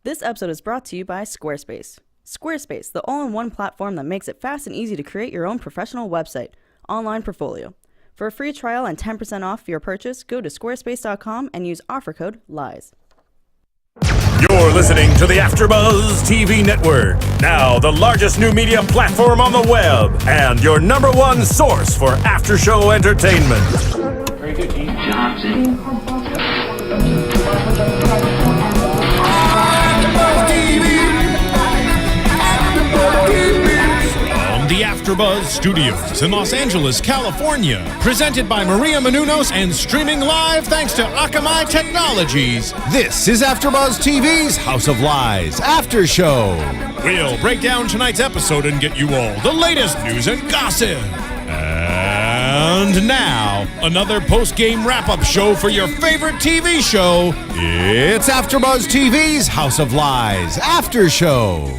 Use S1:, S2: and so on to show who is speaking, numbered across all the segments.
S1: This episode is brought to you by Squarespace. Squarespace, the all-in-one platform that makes it fast and easy to create your own professional website, online portfolio. For a free trial and 10% off your purchase, go to squarespace.com and use offer code LIES.
S2: You're listening to the AFTERBUZZ TV network, now the largest new media platform on the web, and your #1 source for after-show entertainment.
S3: Very good, Jeannie. Johnson.
S4: From the AFTERBUZZ Studios in Los Angeles, California, presented by Maria Menounos and streaming live thanks to Akamai Technologies. This is AFTERBUZZ TV's House of Lies After Show. We'll break down tonight's episode and get you all the latest news and gossip. And now, another post-game wrap-up show for your favorite TV show. It's AFTERBUZZ TV's House of Lies After Show.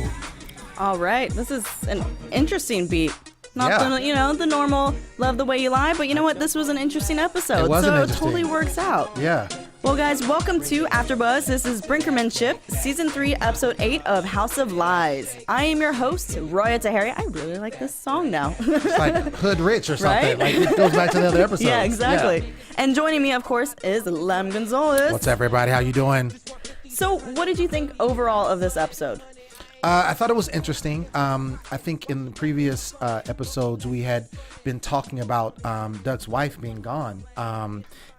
S1: All right, this is an interesting beat. Not the normal love the way you lie, but you know what? This was an interesting episode, so it totally works out.
S5: Yeah.
S1: Well, guys, welcome to AFTERBUZZ. This is Brinkmanship, Season 3, Episode 8 of House of Lies. I am your host, Roya Taheri. I really like this song now.
S5: It's like Hood Rich or something.
S1: Right?
S5: Like it goes back to the other episode.
S1: Yeah, exactly. Yeah. And joining me, of course, is Lem Gonsalves.
S5: What's up, everybody? How you doing?
S1: So, what did you think overall of this episode?
S5: I thought it was interesting. I think in the previous episodes, we had been talking about Doug's wife being gone.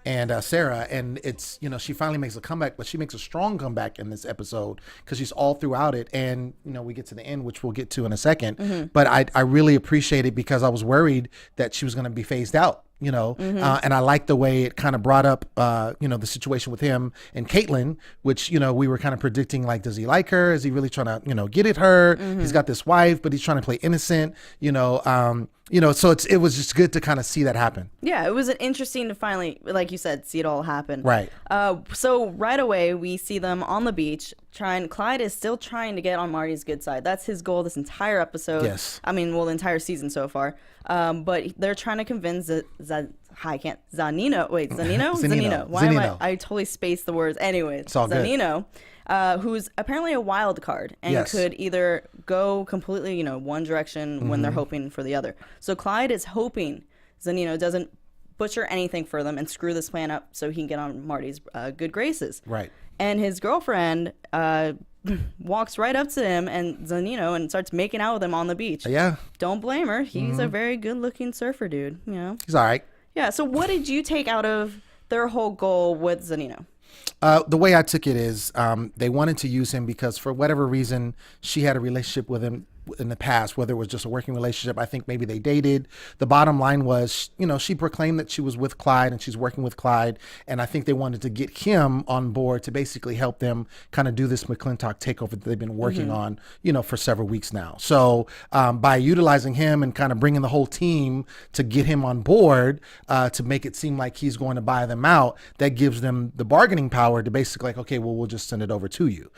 S5: And Sarah, and it's, she finally makes a comeback, but she makes a strong comeback in this episode because she's all throughout it. And, we get to the end, which we'll get to in a second. Mm-hmm. But I really appreciate it because I was worried that she was going to be phased out. And I like the way it kind of brought up, the situation with him and Caitlin, which, we were kind of predicting, like, does he like her? Is he really trying to, get at her? Mm-hmm. He's got this wife, but he's trying to play innocent, so it was just good to kind of see that happen.
S1: Yeah, it was interesting to finally, like you said, see it all happen.
S5: Right.
S1: So right away, we see them on the beach Clyde is still trying to get on Marty's good side. That's his goal this entire episode.
S5: Yes.
S1: I mean, the entire season so far. But they're trying to convince Zanino. Wait, Zanino?
S5: Zanino.
S1: Why am I totally spaced the words. Anyways,
S5: it's all
S1: Zanino, who's apparently a wild card and could either go completely, one direction when they're hoping for the other. So Clyde is hoping Zanino doesn't butcher anything for them and screw this plan up so he can get on Marty's good graces.
S5: Right.
S1: And his girlfriend walks right up to him and Zanino and starts making out with him on the beach.
S5: Yeah.
S1: Don't blame her. He's a very good-looking surfer dude.
S5: He's all right.
S1: Yeah. So what did you take out of their whole goal with Zanino?
S5: The way I took it is they wanted to use him because for whatever reason she had a relationship with him in the past, whether it was just a working relationship. I think maybe they dated. The bottom line was, she proclaimed that she was with Clyde and she's working with Clyde. And I think they wanted to get him on board to basically help them kind of do this McClintock takeover that they've been working on, for several weeks now. So by utilizing him and kind of bringing the whole team to get him on board to make it seem like he's going to buy them out, that gives them the bargaining power to basically like, okay, well, we'll just send it over to you,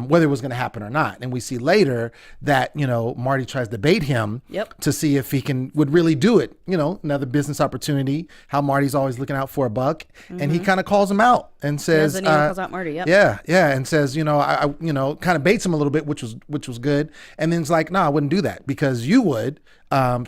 S5: whether it was going to happen or not. And we see later that, Marty tries to bait him to see if he would really do it. Another business opportunity, how Marty's always looking out for a buck. And he kind of calls him out and says,
S1: calls out Marty.
S5: Yeah. And says, I kind of baits him a little bit, which was good. And then it's like, no, I wouldn't do that because you would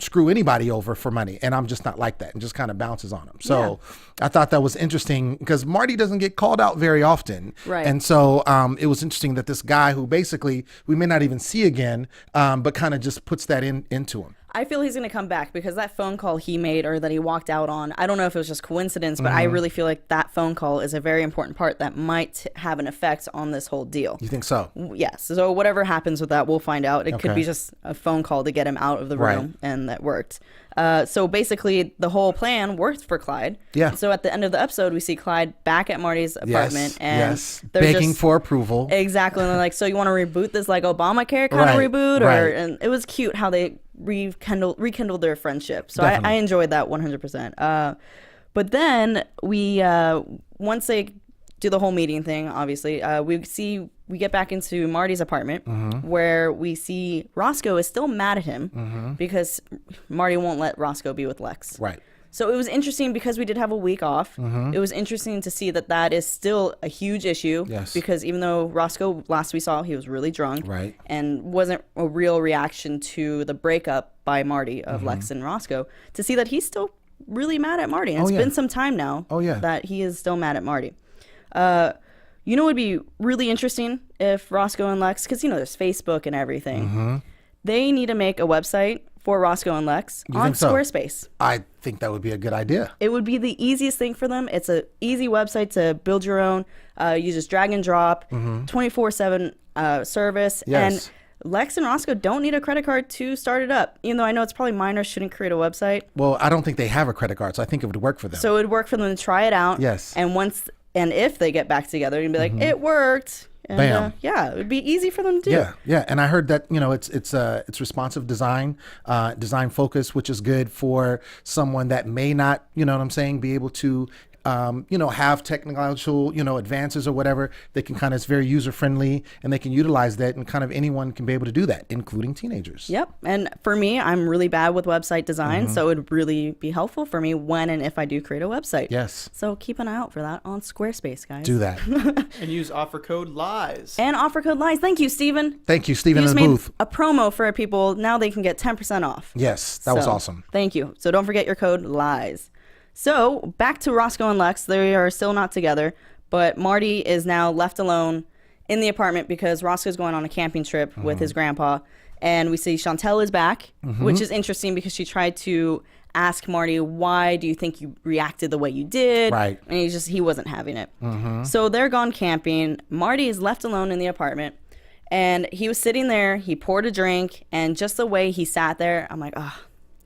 S5: screw anybody over for money. And I'm just not like that, and just kind of bounces on him. So I thought that was interesting because Marty doesn't get called out very often.
S1: Right.
S5: And so it was interesting that this guy who basically we may not even see again, but kind of just puts that into him.
S1: I feel he's going to come back because that phone call he made or that he walked out on, I don't know if it was just coincidence, but I really feel like that phone call is a very important part that might have an effect on this whole deal.
S5: You think so?
S1: Yes. So whatever happens with that, we'll find out. It could be just a phone call to get him out of the room, and that worked. So basically, the whole plan worked for Clyde.
S5: Yeah.
S1: So at the end of the episode, we see Clyde back at Marty's apartment, and they're
S5: begging for approval.
S1: Exactly. And they're like, so you want to reboot this like Obamacare kind of reboot? And it was cute how they rekindled their friendship. So I enjoyed that 100%. But then we once they do the whole meeting thing, obviously, we get back into Marty's apartment where we see Roscoe is still mad at him because Marty won't let Roscoe be with Lex.
S5: Right.
S1: So it was interesting because we did have a week off. It was interesting to see that is still a huge issue.
S5: Yes.
S1: Because even though Roscoe, last we saw, he was really drunk.
S5: Right.
S1: And wasn't a real reaction to the breakup by Marty of Lex and Roscoe, to see that he's still really mad at Marty. And it's been some time now that he is still mad at Marty. You know what would be really interesting if Roscoe and Lex, because, there's Facebook and everything. They need to make a website for Roscoe and Lex on Squarespace.
S5: I think that would be a good idea.
S1: It would be the easiest thing for them. It's an easy website to build your own. You just drag and drop, 24/7 service.
S5: Yes.
S1: And Lex and Roscoe don't need a credit card to start it up, even though I know it's probably minors shouldn't create a website.
S5: Well, I don't think they have a credit card, so I think it would work for them.
S1: So it would work for them to try it out.
S5: Yes.
S1: And if they get back together, you'd be like, it worked. And,
S5: Bam.
S1: It would be easy for them to do.
S5: Yeah. And I heard that, it's responsive design, design focus, which is good for someone that may not, be able to have technological, advances or whatever. They can it's very user friendly, and they can utilize that, and anyone can be able to do that, including teenagers.
S1: Yep. And for me, I'm really bad with website design, so it would really be helpful for me when and if I do create a website.
S5: Yes.
S1: So keep an eye out for that on Squarespace, guys.
S5: Do that.
S6: And use offer code LIES.
S1: And offer code LIES. Thank you, Steven.
S5: Thank you, Steven,
S1: You
S5: in
S1: just
S5: the
S1: made
S5: booth.
S1: a promo for people. Now they can get 10% off.
S5: Yes, that was awesome.
S1: Thank you. So don't forget your code LIES. So back to Roscoe and Lex. They are still not together, but Marty is now left alone in the apartment because Roscoe's going on a camping trip with his grandpa. And we see Chantel is back, which is interesting because she tried to ask Marty, why do you think you reacted the way you did?
S5: Right.
S1: And he wasn't having it. So they're gone camping. Marty is left alone in the apartment. And he was sitting there. He poured a drink. And just the way he sat there, I'm like,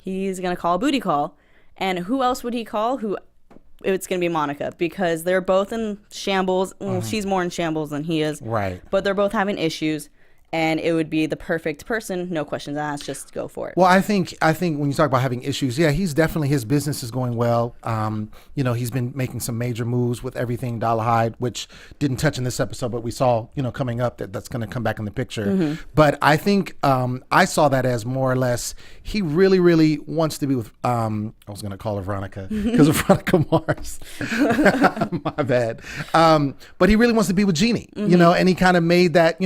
S1: he's going to call a booty call. And who else would he call? It's going to be Monica, because they're both in shambles. Well, she's more in shambles than he is.
S5: Right.
S1: But they're both having issues. And it would be the perfect person, no questions asked, just go for it.
S5: Well, I think when you talk about having issues, he's definitely, his business is going well. He's been making some major moves with everything Dollarhide, which didn't touch in this episode, but we saw, coming up that's going to come back in the picture. But I think I saw that as more or less, he really, really wants to be with, I was going to call her Veronica because of Veronica Mars. My bad. But he really wants to be with Jeannie, and he kind of made that,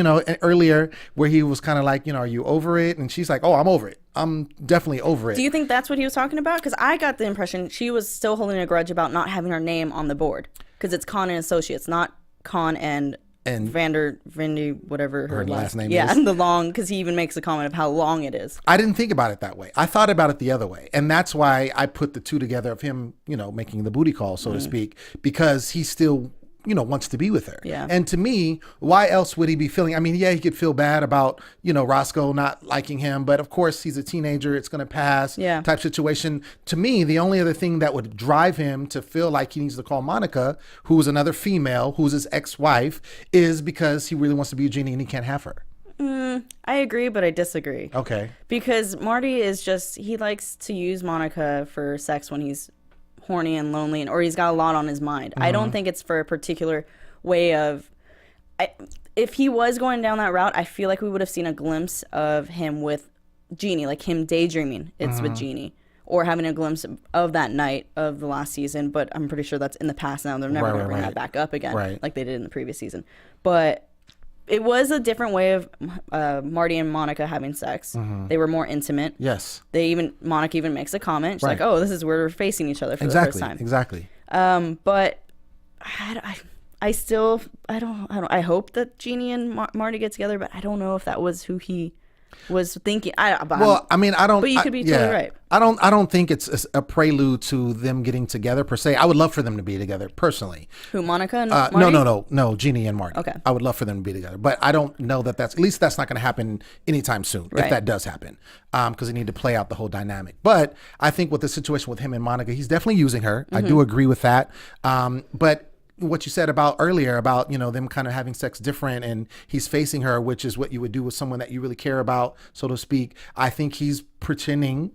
S5: earlier, where he was kind of like, are you over it? And she's like, oh, I'm over it. I'm definitely over it.
S1: Do you think that's what he was talking about? Because I got the impression she was still holding a grudge about not having her name on the board. Because it's Con and Associates, not Con and Vandy, whatever her
S5: last name is.
S1: Yeah, the long, because he even makes a comment of how long it is.
S5: I didn't think about it that way. I thought about it the other way. And that's why I put the two together of him, making the booty call, so to speak, because he still wants to be with her.
S1: Yeah.
S5: And to me, why else would he be feeling? I mean, he could feel bad about, Roscoe not liking him, but of course he's a teenager. It's going to pass type situation. To me, the only other thing that would drive him to feel like he needs to call Monica, who's another female, who's his ex-wife, is because he really wants to be with Jeannie and he can't have her.
S1: I agree, but I disagree.
S5: Okay.
S1: Because Marty is he likes to use Monica for sex when he's horny and lonely, or he's got a lot on his mind. I don't think it's for a particular way of, if he was going down that route, I feel like we would have seen a glimpse of him with Jeannie, like him daydreaming it's with Jeannie, or having a glimpse of that night of the last season. But I'm pretty sure that's in the past now. They're never going to bring that back up again, like they did in the previous season. But it was a different way of Marty and Monica having sex. They were more intimate.
S5: Yes.
S1: Monica even makes a comment. She's like, "Oh, this is where we're facing each other for the first time."
S5: Exactly.
S1: But I still I hope that Jeannie and Marty get together, but I don't know if that was who he was thinking. I don't.
S5: But
S1: you could be totally right.
S5: I don't think it's a prelude to them getting together per se. I would love for them to be together personally.
S1: Who, Monica and Marty?
S5: No, Jeannie and Marty.
S1: Okay.
S5: I would love for them to be together, but I don't know at least that's not going to happen anytime soon. If that does happen, because they need to play out the whole dynamic. But I think with the situation with him and Monica, he's definitely using her. I do agree with that. But what you said about earlier about, them kind of having sex different, and he's facing her, which is what you would do with someone that you really care about, so to speak. I think he's pretending,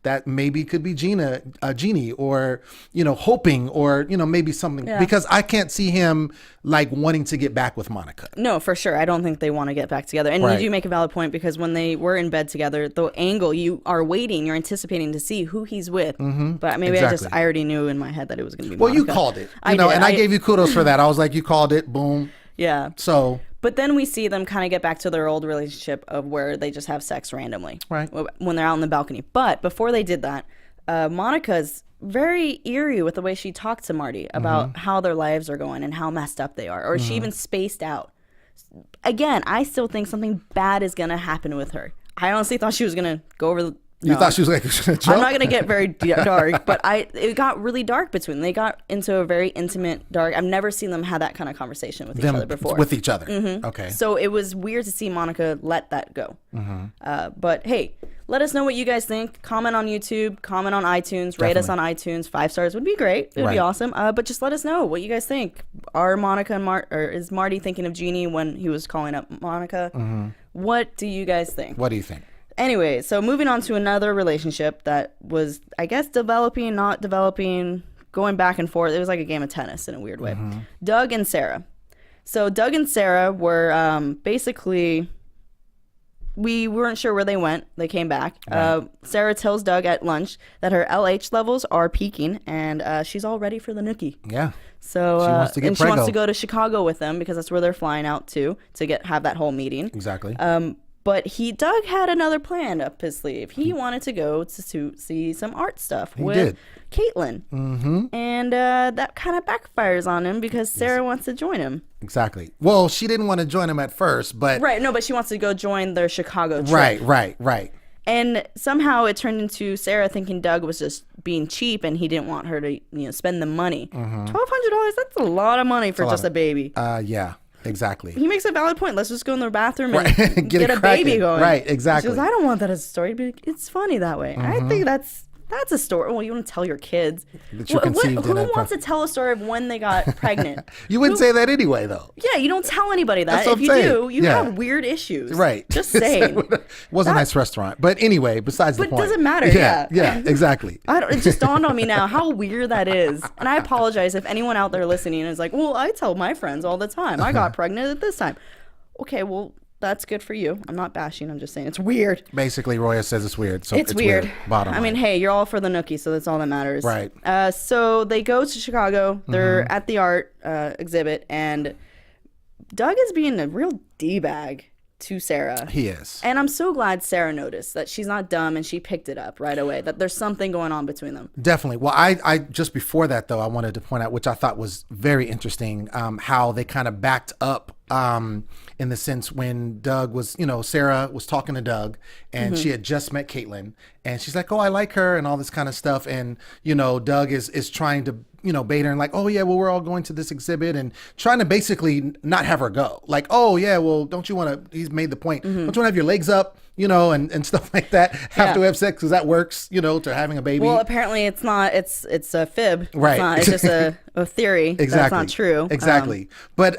S5: that maybe could be Jeannie, or, hoping, or, maybe something, because I can't see him like wanting to get back with Monica.
S1: No, for sure. I don't think they want to get back together. And you do make a valid point, because when they were in bed together, the angle, you are waiting, you're anticipating to see who he's with. But maybe I already knew in my head that it was going to be Monica.
S5: Well, you called it, and I gave you kudos for that. I was like, you called it, boom.
S1: Yeah.
S5: So.
S1: But then we see them kind of get back to their old relationship of where they just have sex randomly.
S5: Right.
S1: When they're out on the balcony. But before they did that, Monica's very eerie with the way she talked to Marty about how their lives are going and how messed up they are. Or she even spaced out. Again, I still think something bad is going to happen with her. I honestly thought she was going to go over the...
S5: You thought she was like,
S1: I'm not going to get very dark, but it got really dark between them. They got into a very intimate, dark... I've never seen them have that kind of conversation with each other before.
S5: With each other. Okay.
S1: So it was weird to see Monica let that go. But hey, let us know what you guys think. Comment on YouTube, comment on iTunes, rate us on iTunes. 5 stars would be great. It would be awesome. But just let us know what you guys think. Are Monica and or is Marty thinking of Jeannie when he was calling up Monica? What do you guys think?
S5: What do you think?
S1: Anyway, so moving on to another relationship that was, I guess, developing, not developing, going back and forth. It was like a game of tennis in a weird way. Doug and Sarah. So Doug and Sarah were basically, we weren't sure where they went. They came back. Right. Sarah tells Doug at lunch that her LH levels are peaking, and she's all ready for the nookie.
S5: Yeah.
S1: So
S5: she wants to get
S1: she wants to go to Chicago with them, because that's where they're flying out to have that whole meeting.
S5: Exactly.
S1: But Doug had another plan up his sleeve. He wanted to go to see some art stuff with Caitlin. And that kind of backfires on him, because Sarah wants to join him.
S5: Exactly. Well, she didn't want to join him at first, but...
S1: Right, no, but she wants to go join their Chicago trip.
S5: Right.
S1: And somehow it turned into Sarah thinking Doug was just being cheap, and he didn't want her to spend the money. $1,200, that's a lot of money for just a baby.
S5: Yeah. Exactly.
S1: He makes a valid point. Let's just go in the bathroom and get a baby going.
S5: Right, exactly.
S1: She goes, I don't want that as a story, but it's funny that way. I think that's a story. Well, you want to tell your kids.
S5: That you conceived
S1: who wants to tell a story of when they got pregnant?
S5: You wouldn't say that anyway, though.
S1: Yeah, you don't tell anybody that.
S5: That's what
S1: if you
S5: I'm saying.
S1: do, you have weird issues.
S5: Right.
S1: Just saying.
S5: It was a nice restaurant. But anyway, besides the point.
S1: But it doesn't matter. Yeah,
S5: exactly.
S1: It just dawned on me now how weird that is. And I apologize if anyone out there listening is like, well, I tell my friends all the time. I got pregnant at this time. Okay, well, that's good for you. I'm not bashing. I'm just saying it's weird.
S5: Basically, Roya says it's weird. So it's
S1: weird.
S5: Bottom line.
S1: I mean, hey, you're all for the nookie, so that's all that matters.
S5: Right.
S1: So they go to Chicago. They're at the art exhibit, and Doug is being a real D-bag to Sarah.
S5: He is.
S1: And I'm so glad Sarah noticed that she's not dumb, and she picked it up right away, that there's something going on between them.
S5: Definitely. Well, I just before that, though, I wanted to point out, which I thought was very interesting, how they kind of backed up in the sense when Doug was, Sarah was talking to Doug, and she had just met Caitlin, and she's like, oh, I like her, and all this kind of stuff. And, Doug is trying to, bait her and like, oh yeah, well, we're all going to this exhibit, and trying to basically not have her go. Like, oh yeah, well, don't you want to, he's made the point, don't you want to have your legs up, and stuff like that, have to have sex because that works, to having a baby.
S1: Well, apparently it's not, it's a fib.
S5: Right.
S1: It's just a theory.
S5: Exactly.
S1: That's not true.
S5: Exactly. But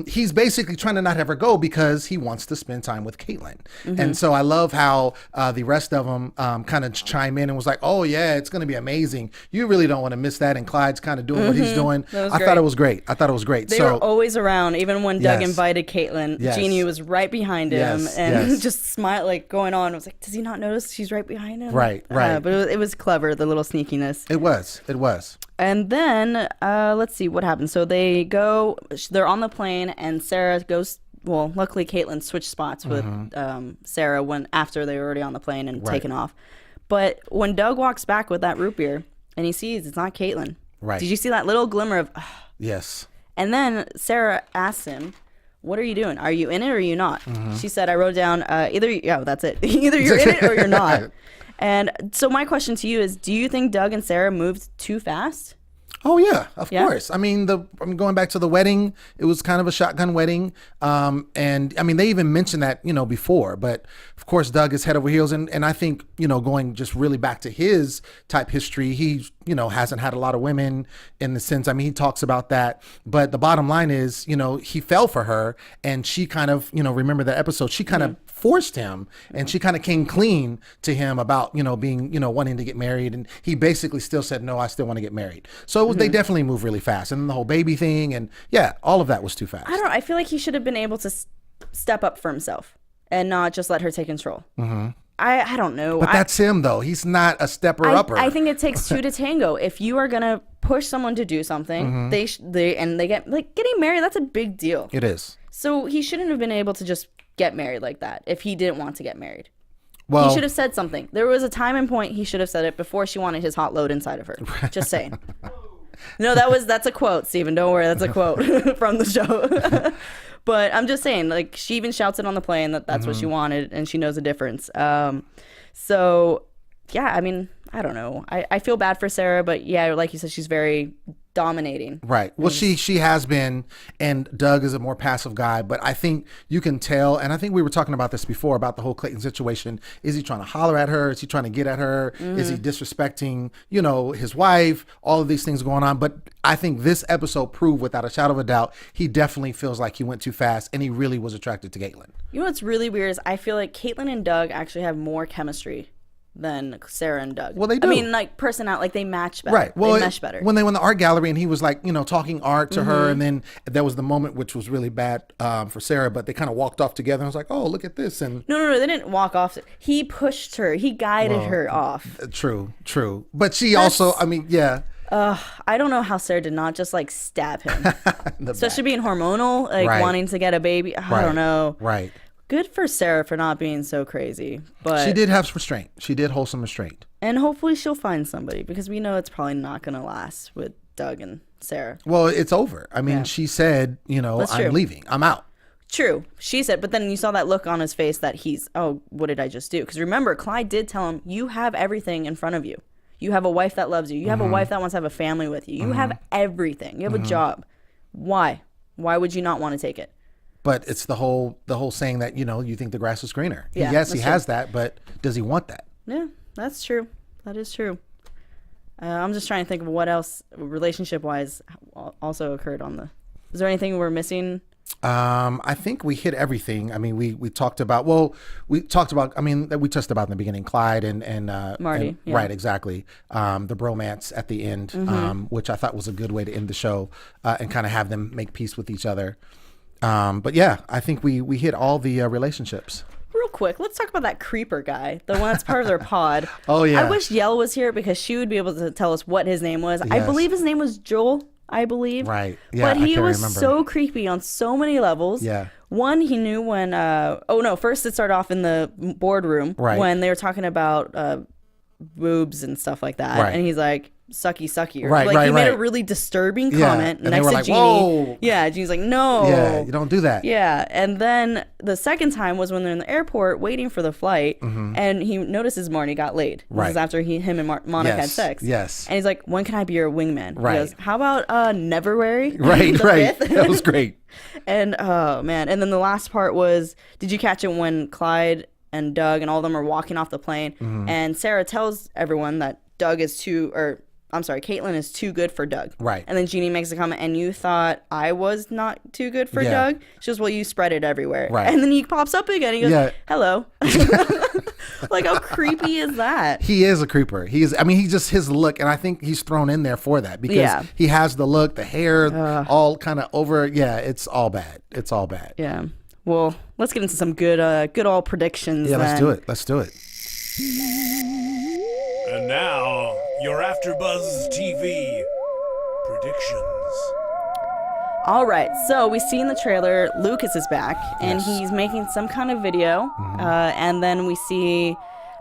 S5: he's basically trying to not have her go because he wants to spend time with Caitlin. And so I love how the rest of them kind of chime in and was like, oh yeah, it's going to be amazing. You really don't want to miss that. And Clyde's kind of doing what he's doing. I thought it was great. They were
S1: always around. Even when Doug invited Caitlin, Jeannie was right behind him and just smiled, like going on. I was like, does he not notice she's right behind him?
S5: Right.
S1: But it was clever, the little sneakiness.
S5: It was.
S1: And then let's see what happened. So they're on the plane, and Sarah goes. Well, luckily Caitlin switched spots with Sarah after they were already on the plane and taken off. But when Doug walks back with that root beer, and he sees it's not Caitlin.
S5: Right.
S1: Did you see that little glimmer of?
S5: Yes.
S1: And then Sarah asks him, what are you doing? Are you in it or are you not? She said, I wrote down that's it. Either you're in it or you're not. And so my question to you is, do you think Doug and Sarah moved too fast?
S5: Oh yeah, of course. I mean, I'm going back to the wedding. It was kind of a shotgun wedding, and I mean, they even mentioned that before. But of course, Doug is head over heels, and I think going just really back to his type history, he hasn't had a lot of women in the sense. I mean, he talks about that, but the bottom line is, he fell for her, and she kind of remember that episode. She kind of forced him, and she kind of came clean to him about, being, wanting to get married. And he basically still said, no, I still want to get married. So they definitely move really fast. And then the whole baby thing, and all of that was too fast.
S1: I don't know. I feel like he should have been able to step up for himself and not just let her take control. Mm-hmm. I don't know.
S5: But that's him, though. He's not a stepper-upper.
S1: I think it takes two to tango. If you are going to push someone to do something, they get, like, getting married, that's a big deal.
S5: It is.
S1: So he shouldn't have been able to just get married like that if he didn't want to get married.
S5: Well,
S1: he should have said something. There was a time and point he should have said it before she wanted his hot load inside of her. Just saying. No, that's a quote, Steven. Don't worry. That's a quote from the show. But I'm just saying, like, she even shouts it on the plane that's what she wanted, and she knows the difference. So, yeah, I mean, I don't know. I feel bad for Sarah, but yeah, like you said, she's very dominating.
S5: Right. Well, she has been, and Doug is a more passive guy, but I think you can tell, and I think we were talking about this before, about the whole Clayton situation. Is he trying to holler at her? Is he trying to get at her? Is he disrespecting, his wife? All of these things going on. But I think this episode proved without a shadow of a doubt, he definitely feels like he went too fast, and he really was attracted to Caitlyn.
S1: You know what's really weird is I feel like Caitlyn and Doug actually have more chemistry than Sarah and Doug.
S5: Well, they do.
S1: I mean, like, personality, like, they match better.
S5: Right. Well,
S1: they mesh better.
S5: When they went to the art gallery and he was like, talking art to her, and then there was the moment which was really bad for Sarah, but they kind of walked off together. And I was like, oh, look at this. And
S1: No, they didn't walk off. He pushed her. He guided her off.
S5: True. But she also, I mean, yeah.
S1: I don't know how Sarah did not just, like, stab him. Especially
S5: back.
S1: being hormonal, like, wanting to get a baby. I don't know.
S5: Right.
S1: Good for Sarah for not being so crazy. But
S5: she did have restraint. She did hold some restraint.
S1: And hopefully she'll find somebody, because we know it's probably not going to last with Doug and Sarah.
S5: Well, it's over. I mean, she said, I'm leaving. I'm out.
S1: True. She said, but then you saw that look on his face that he's, oh, what did I just do? Because remember, Clyde did tell him, you have everything in front of you. You have a wife that loves you. You have a wife that wants to have a family with you. You have everything. You have a job. Why? Why would you not want to take it?
S5: But it's the whole saying that, you think the grass is greener.
S1: Yeah,
S5: yes, he has that, but does he want that?
S1: Yeah, that's true. That is true. I'm just trying to think of what else relationship-wise also occurred on the... Is there anything we're missing?
S5: I think we hit everything. I mean, we touched about, we touched about in the beginning, Clyde and
S1: Marty.
S5: And, right, exactly. The bromance at the end, which I thought was a good way to end the show and kind of have them make peace with each other. But yeah, I think we hit all the relationships.
S1: Real quick, let's talk about that creeper guy, the one that's part of their pod.
S5: Oh, yeah.
S1: I wish Yell was here because she would be able to tell us what his name was.
S5: Yes.
S1: I believe his name was Joel, Right.
S5: Yeah,
S1: but he was
S5: remember.
S1: So creepy on so many levels.
S5: Yeah.
S1: One, he knew when, first it started off in the boardroom when they were talking about boobs and stuff like that.
S5: Right.
S1: And he's like, sucky. Or,
S5: He
S1: made a really disturbing comment
S5: and
S1: next
S5: they were
S1: to
S5: like,
S1: Jeannie.
S5: whoa.
S1: Yeah, Jeannie's like, no.
S5: Yeah, you don't do that.
S1: Yeah, and then the second time was when they're in the airport waiting for the flight, and he notices Marty got laid. This is after him and Monica had sex.
S5: Yes.
S1: And he's like, when can I be your wingman?
S5: Right.
S1: He goes, how about Neverwary?
S5: Right. That was great.
S1: And, oh, man. And then the last part was, did you catch it when Clyde and Doug and all of them are walking off the plane, and Sarah tells everyone that Caitlyn is too good for Doug.
S5: Right.
S1: And then Jeannie makes a comment, and you thought I was not too good for Doug? She goes, well, you spread it everywhere.
S5: Right.
S1: And then he pops up again. He goes, hello. Like, how creepy is that?
S5: He is a creeper. He just his look, and I think he's thrown in there for that because he has the look, the hair, all kind of over. Yeah, it's all bad. It's all bad.
S1: Yeah. Well, let's get into some good old predictions.
S5: Yeah,
S1: then.
S5: Let's do it.
S2: And now, your AfterBuzz TV predictions.
S1: All right, so we see in the trailer Lucas is back, and he's making some kind of video, and then we see,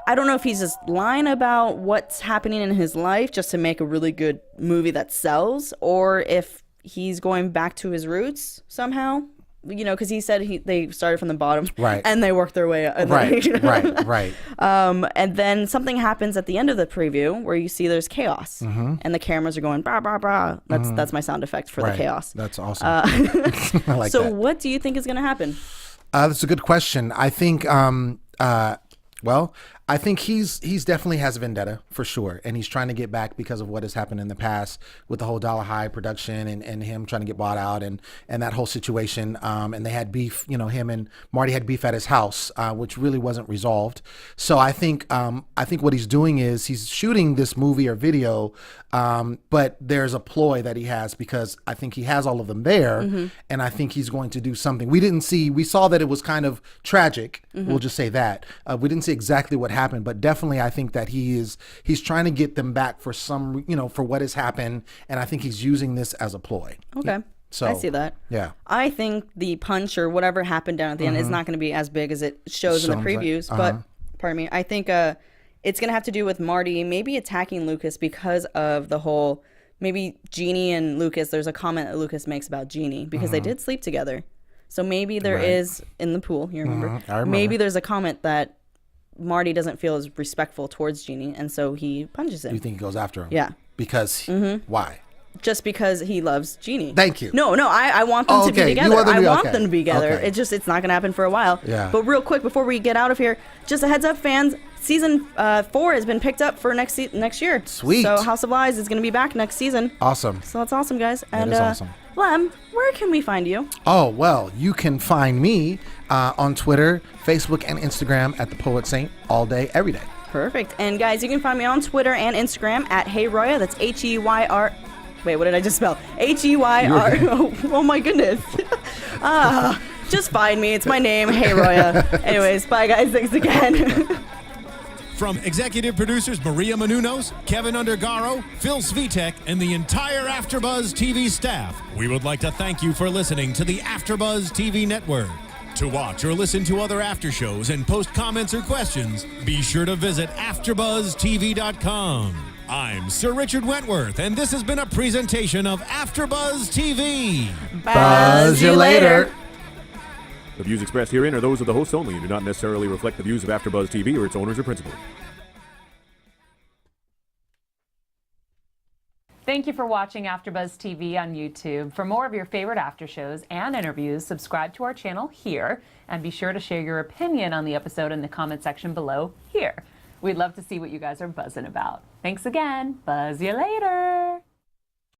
S1: I don't know if he's just lying about what's happening in his life just to make a really good movie that sells, or if he's going back to his roots somehow. Because he said they started from the bottom, and they worked their way up.
S5: Right.
S1: And then something happens at the end of the preview where you see there's chaos, and the cameras are going brah brah brah. That's my sound effect for the chaos.
S5: That's awesome. I like
S1: so
S5: that.
S1: what do you think is going to happen?
S5: That's a good question. I think, I think he's definitely has a vendetta for sure, and he's trying to get back because of what has happened in the past with the whole Dollar High production and him trying to get bought out and that whole situation. And they had beef, him and Marty had beef at his house, which really wasn't resolved. So I think what he's doing is he's shooting this movie or video, but there's a ploy that he has because I think he has all of them there, and I think he's going to do something. We saw that it was kind of tragic. We'll just say that. We didn't see exactly what happened, but definitely I think that he's trying to get them back for some, for what has happened, and I think he's using this as a ploy.
S1: Okay.
S5: So
S1: I see that.
S5: Yeah.
S1: I think the punch or whatever happened down at the end is not going to be as big as it shows in the previews, but pardon me, I think it's going to have to do with Marty maybe attacking Lucas because of the whole, maybe Jeannie and Lucas, there's a comment that Lucas makes about Jeannie because they did sleep together. So maybe there is in the pool, you remember?
S5: I remember.
S1: Maybe there's a comment that Marty doesn't feel as respectful towards Jeannie, and so he punches him.
S5: You think he goes after him?
S1: Yeah.
S5: Because why?
S1: Just because he loves Jeannie.
S5: Thank you.
S1: No, I want them to be together. I want them to be together.
S5: Okay.
S1: It's not going to happen for a while.
S5: Yeah.
S1: But real quick, before we get out of here, just a heads up, fans. Season 4 has been picked up for next year.
S5: Sweet.
S1: So House of Lies is going to be back next season.
S5: Awesome.
S1: So that's awesome, guys.
S5: That is awesome.
S1: Lem, where can we find you?
S5: Oh, well, you can find me on Twitter, Facebook, and Instagram at The Poet Saint all day, every day.
S1: Perfect. And guys, you can find me on Twitter and Instagram at Hey Roya. That's HEYR. Wait, what did I just spell? HEYR. Oh my goodness. Just find me. It's my name. Hey Roya. Anyways, bye guys. Thanks again.
S4: From executive producers Maria Menounos, Kevin Undergaro, Phil Svitek, and the entire AfterBuzz TV staff, we would like to thank you for listening to the AfterBuzz TV network. To watch or listen to other after shows and post comments or questions, be sure to visit AfterBuzzTV.com. I'm Sir Richard Wentworth, and this has been a presentation of AfterBuzz TV.
S1: Buzz you later.
S7: The views expressed herein are those of the hosts only and do not necessarily reflect the views of AfterBuzz TV or its owners or principals.
S8: Thank you for watching AfterBuzz TV on YouTube. For more of your favorite after shows and interviews, subscribe to our channel here, and be sure to share your opinion on the episode in the comment section below here. We'd love to see what you guys are buzzing about. Thanks again. Buzz you later.